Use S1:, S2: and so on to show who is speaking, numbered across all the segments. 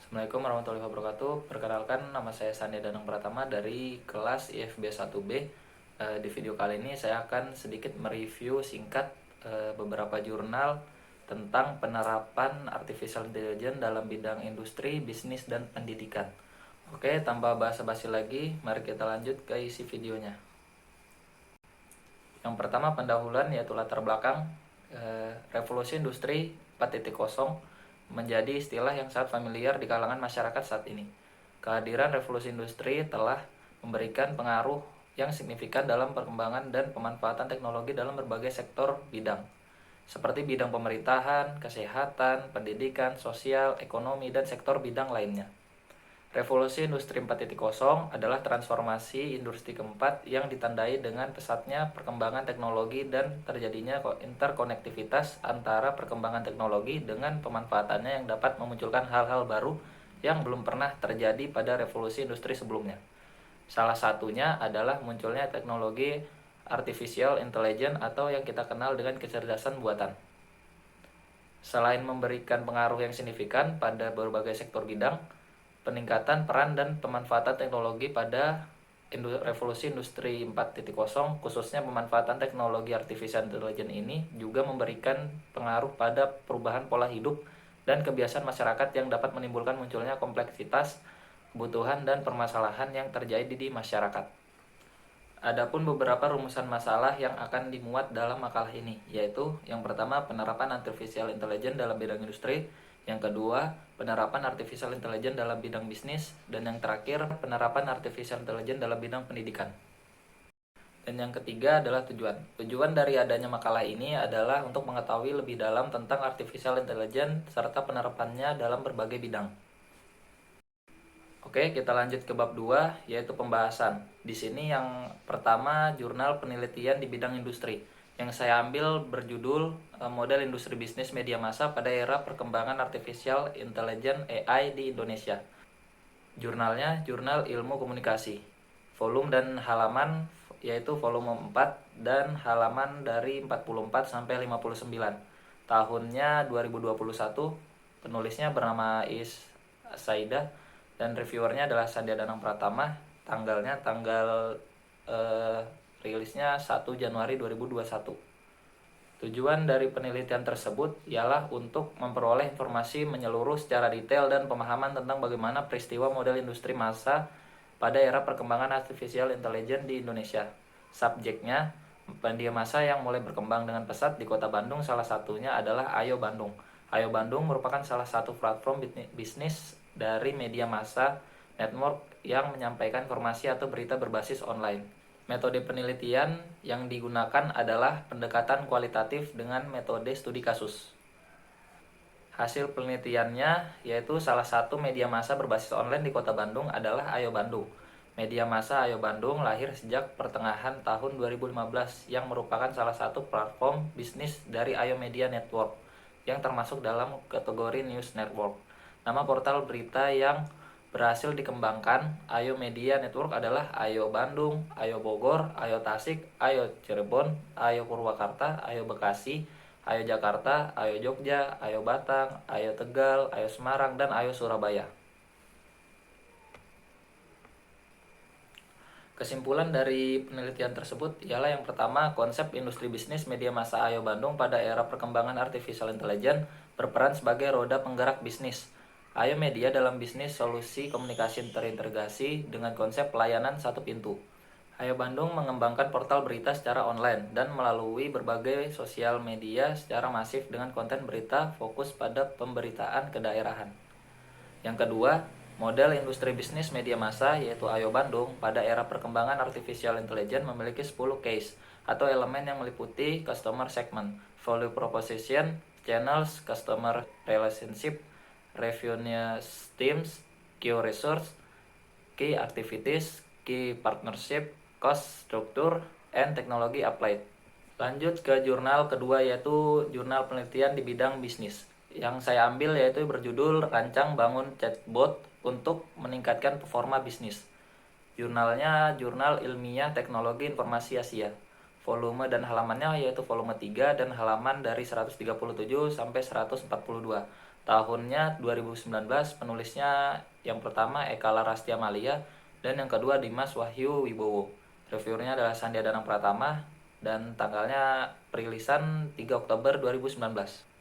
S1: Assalamualaikum warahmatullahi wabarakatuh. Perkenalkan, nama saya Sandi Danang Pratama dari kelas IFB 1B. Di video kali ini saya akan sedikit mereview singkat beberapa jurnal tentang penerapan artificial intelligence dalam bidang industri, bisnis, dan pendidikan. Oke, tanpa basa-basi lagi, mari kita lanjut ke isi videonya. Yang pertama, pendahuluan, yaitu latar belakang. Revolusi industri 4.0 menjadi istilah yang sangat familiar di kalangan masyarakat saat ini. Kehadiran revolusi industri telah memberikan pengaruh yang signifikan dalam perkembangan dan pemanfaatan teknologi dalam berbagai sektor bidang, seperti bidang pemerintahan, kesehatan, pendidikan, sosial, ekonomi, dan sektor bidang lainnya. Revolusi Industri 4.0 adalah transformasi industri keempat yang ditandai dengan pesatnya perkembangan teknologi dan terjadinya interkonektivitas antara perkembangan teknologi dengan pemanfaatannya yang dapat memunculkan hal-hal baru yang belum pernah terjadi pada revolusi industri sebelumnya. Salah satunya adalah munculnya teknologi artificial intelligence atau yang kita kenal dengan kecerdasan buatan. Selain memberikan pengaruh yang signifikan pada berbagai sektor bidang, peningkatan peran dan pemanfaatan teknologi pada revolusi industri 4.0, khususnya pemanfaatan teknologi artificial intelligence ini juga memberikan pengaruh pada perubahan pola hidup dan kebiasaan masyarakat yang dapat menimbulkan munculnya kompleksitas, kebutuhan, dan permasalahan yang terjadi di masyarakat. Adapun beberapa rumusan masalah yang akan dimuat dalam makalah ini, yaitu yang pertama, penerapan artificial intelligence dalam bidang industri, yang kedua, penerapan artificial intelligence dalam bidang bisnis, dan yang terakhir, penerapan artificial intelligence dalam bidang pendidikan. Dan yang ketiga adalah tujuan. Tujuan dari adanya makalah ini adalah untuk mengetahui lebih dalam tentang artificial intelligence serta penerapannya dalam berbagai bidang. Oke, kita lanjut ke bab 2, yaitu pembahasan. Di sini yang pertama, jurnal penelitian di bidang industri. Yang saya ambil berjudul Model Industri Bisnis Media Massa pada Era Perkembangan Artificial Intelligence AI di Indonesia. Jurnalnya, Jurnal Ilmu Komunikasi. Volume dan halaman yaitu volume 4 dan halaman dari 44 sampai 59. Tahunnya 2021. Penulisnya bernama Is Saidah dan reviewernya adalah Sandia Danang Pratama. Tanggalnya rilisnya 1 Januari 2021. Tujuan dari penelitian tersebut ialah untuk memperoleh informasi menyeluruh secara detail dan pemahaman tentang bagaimana peristiwa model industri massa pada era perkembangan artificial intelligence di Indonesia. Subjeknya, media massa yang mulai berkembang dengan pesat di Kota Bandung, salah satunya adalah Ayo Bandung. Ayo Bandung merupakan salah satu platform bisnis dari media massa network yang menyampaikan informasi atau berita berbasis online. Metode penelitian yang digunakan adalah pendekatan kualitatif dengan metode studi kasus. Hasil penelitiannya yaitu salah satu media massa berbasis online di Kota Bandung adalah Ayo Bandung. Media massa Ayo Bandung lahir sejak pertengahan tahun 2015 yang merupakan salah satu platform bisnis dari Ayo Media Network yang termasuk dalam kategori News Network. Nama portal berita yang berhasil dikembangkan Ayo Media Network adalah Ayo Bandung, Ayo Bogor, Ayo Tasik, Ayo Cirebon, Ayo Purwakarta, Ayo Bekasi, Ayo Jakarta, Ayo Jogja, Ayo Batang, Ayo Tegal, Ayo Semarang, dan Ayo Surabaya. Kesimpulan dari penelitian tersebut ialah yang pertama, konsep industri bisnis media massa Ayo Bandung pada era perkembangan artificial intelligence berperan sebagai roda penggerak bisnis. Ayo Media dalam bisnis solusi komunikasi terintegrasi dengan konsep pelayanan satu pintu. Ayo Bandung mengembangkan portal berita secara online dan melalui berbagai sosial media secara masif dengan konten berita fokus pada pemberitaan kedaerahan. Yang kedua, model industri bisnis media massa yaitu Ayo Bandung pada era perkembangan artificial intelligence memiliki 10 case atau elemen yang meliputi customer segment, value proposition, channels, customer relationship, revenue streams, key resource, key activities, key partnership, cost structure, and technology applied. Lanjut ke jurnal kedua yaitu jurnal penelitian di bidang bisnis. Yang saya ambil yaitu berjudul Rancang Bangun Chatbot untuk Meningkatkan Performa Bisnis. Jurnalnya Jurnal Ilmiah Teknologi Informasi Asia. Volume dan halamannya yaitu volume 3 dan halaman dari 137 sampai 142. Tahunnya 2019, penulisnya yang pertama Eka Larastia Malia dan yang kedua Dimas Wahyu Wibowo. Reviewernya adalah Sandia Danang Pratama dan tanggalnya perilisan 3 Oktober 2019.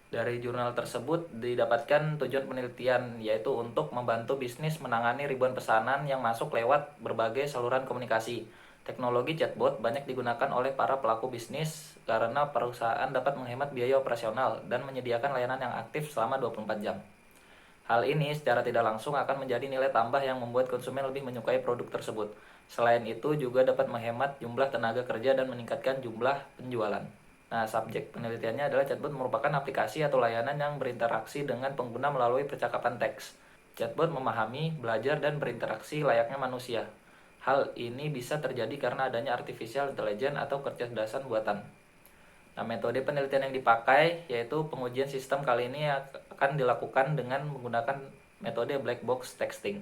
S1: Dari jurnal tersebut didapatkan tujuan penelitian, yaitu untuk membantu bisnis menangani ribuan pesanan yang masuk lewat berbagai saluran komunikasi. Teknologi chatbot banyak digunakan oleh para pelaku bisnis karena perusahaan dapat menghemat biaya operasional dan menyediakan layanan yang aktif selama 24 jam. Hal ini secara tidak langsung akan menjadi nilai tambah yang membuat konsumen lebih menyukai produk tersebut. Selain itu juga dapat menghemat jumlah tenaga kerja dan meningkatkan jumlah penjualan. Nah, subjek penelitiannya adalah chatbot merupakan aplikasi atau layanan yang berinteraksi dengan pengguna melalui percakapan teks. Chatbot memahami, belajar, dan berinteraksi layaknya manusia. Hal ini bisa terjadi karena adanya artificial intelligence atau kecerdasan buatan. Nah, metode penelitian yang dipakai yaitu pengujian sistem kali ini akan dilakukan dengan menggunakan metode black box texting.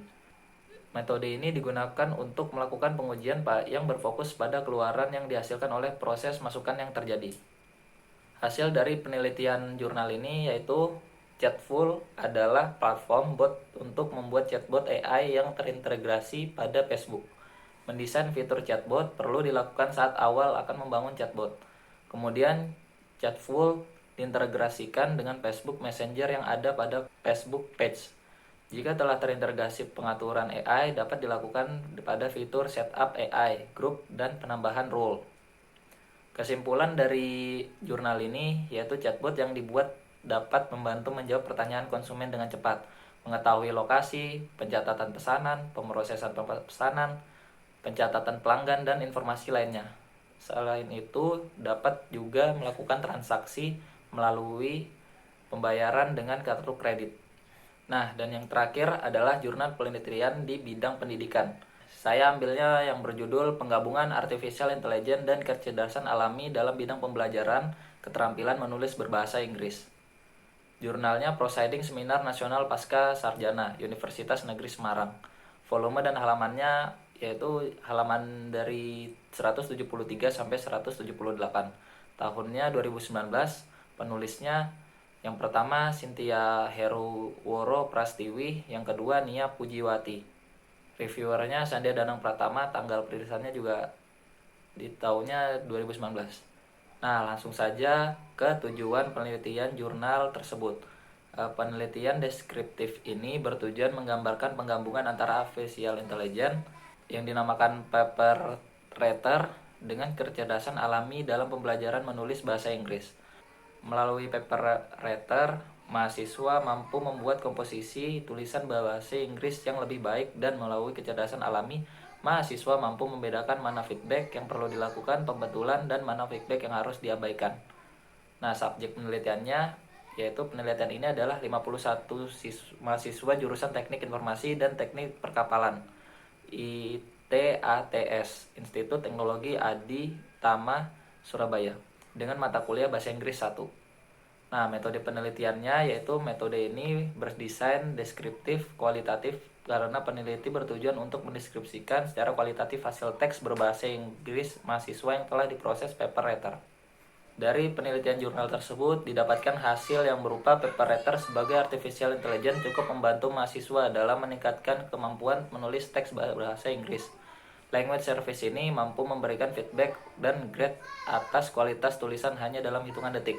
S1: Metode ini digunakan untuk melakukan pengujian yang berfokus pada keluaran yang dihasilkan oleh proses masukan yang terjadi. Hasil dari penelitian jurnal ini yaitu Chatful adalah platform bot untuk membuat chatbot AI yang terintegrasi pada Facebook. Mendesain fitur chatbot perlu dilakukan saat awal akan membangun chatbot. Kemudian Chatful diintegrasikan dengan Facebook Messenger yang ada pada Facebook Page. Jika telah terintegrasi, pengaturan AI dapat dilakukan pada fitur setup AI, group, dan penambahan role. Kesimpulan dari jurnal ini yaitu chatbot yang dibuat dapat membantu menjawab pertanyaan konsumen dengan cepat, mengetahui lokasi, pencatatan pesanan, pemrosesan pesanan, pencatatan pelanggan, dan informasi lainnya. Selain itu, dapat juga melakukan transaksi melalui pembayaran dengan kartu kredit. Nah, dan yang terakhir adalah jurnal penelitian di bidang pendidikan. Saya ambilnya yang berjudul Penggabungan Artificial Intelligence dan Kecerdasan Alami dalam Bidang Pembelajaran Keterampilan Menulis Berbahasa Inggris. Jurnalnya Proceeding Seminar Nasional Pasca Sarjana Universitas Negeri Semarang. Volume dan halamannya yaitu halaman dari 173 sampai 178. Tahunnya 2019. Penulisnya yang pertama Cynthia Heruworo Prastiwi, yang kedua Nia Pujiwati. Reviewernya Sandia Danang Pratama, tanggal perilisannya juga di tahunnya 2019. Nah, langsung saja ke tujuan penelitian jurnal tersebut. Penelitian deskriptif ini bertujuan menggambarkan penggabungan antara artificial intelligence yang dinamakan paper writer dengan kecerdasan alami dalam pembelajaran menulis bahasa Inggris. Melalui paper writer, mahasiswa mampu membuat komposisi tulisan bahasa Inggris yang lebih baik, dan melalui kecerdasan alami, mahasiswa mampu membedakan mana feedback yang perlu dilakukan pembetulan dan mana feedback yang harus diabaikan. Nah, subjek penelitiannya yaitu penelitian ini adalah 51 mahasiswa jurusan Teknik Informasi dan Teknik Perkapalan ITATS, Institut Teknologi Adi Tama, Surabaya, dengan mata kuliah Bahasa Inggris 1. Nah, metode penelitiannya yaitu metode ini berdesain deskriptif kualitatif karena peneliti bertujuan untuk mendeskripsikan secara kualitatif hasil teks berbahasa Inggris mahasiswa yang telah diproses paper writer. Dari penelitian jurnal tersebut didapatkan hasil yang berupa paper writer sebagai artificial intelligence cukup membantu mahasiswa dalam meningkatkan kemampuan menulis teks bahasa Inggris. Language service ini mampu memberikan feedback dan grade atas kualitas tulisan hanya dalam hitungan detik.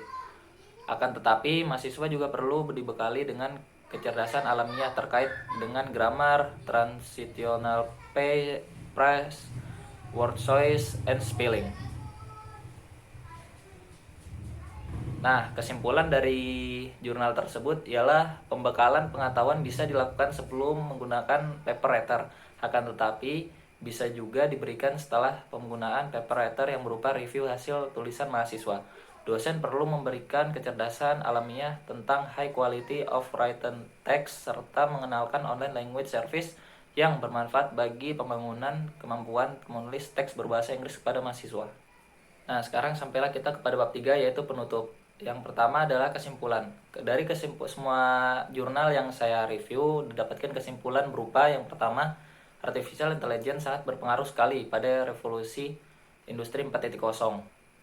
S1: Akan tetapi, mahasiswa juga perlu dibekali dengan kecerdasan alamiah terkait dengan grammar, transitional phrase, word choice, and spelling. Nah, kesimpulan dari jurnal tersebut ialah pembekalan pengetahuan bisa dilakukan sebelum menggunakan paper writer. Akan tetapi, bisa juga diberikan setelah penggunaan paper writer yang berupa review hasil tulisan mahasiswa. Dosen perlu memberikan kecerdasan alamiah tentang high quality of written text serta mengenalkan online language service yang bermanfaat bagi pembangunan kemampuan menulis teks berbahasa Inggris kepada mahasiswa. Nah, sekarang sampailah kita kepada bab 3 yaitu penutup. Yang pertama adalah kesimpulan. Dari semua jurnal yang saya review didapatkan kesimpulan berupa yang pertama, artificial intelligence sangat berpengaruh sekali pada revolusi industri 4.0.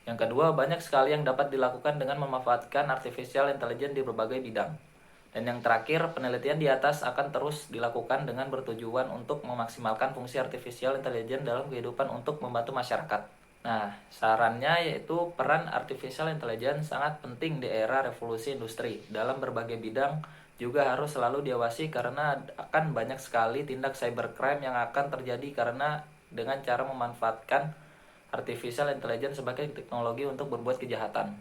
S1: Yang kedua, banyak sekali yang dapat dilakukan dengan memanfaatkan artificial intelligence di berbagai bidang. Dan yang terakhir, penelitian di atas akan terus dilakukan dengan bertujuan untuk memaksimalkan fungsi artificial intelligence dalam kehidupan untuk membantu masyarakat. Nah, sarannya yaitu peran artificial intelligence sangat penting di era revolusi industri. Dalam berbagai bidang juga harus selalu diawasi karena akan banyak sekali tindak cybercrime yang akan terjadi karena dengan cara memanfaatkan artificial intelligence sebagai teknologi untuk berbuat kejahatan.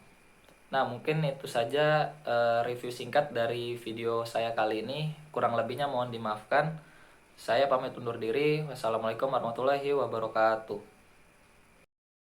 S1: Nah, mungkin itu saja review singkat dari video saya kali ini. Kurang lebihnya mohon dimaafkan. Saya pamit undur diri. Wassalamualaikum warahmatullahi wabarakatuh.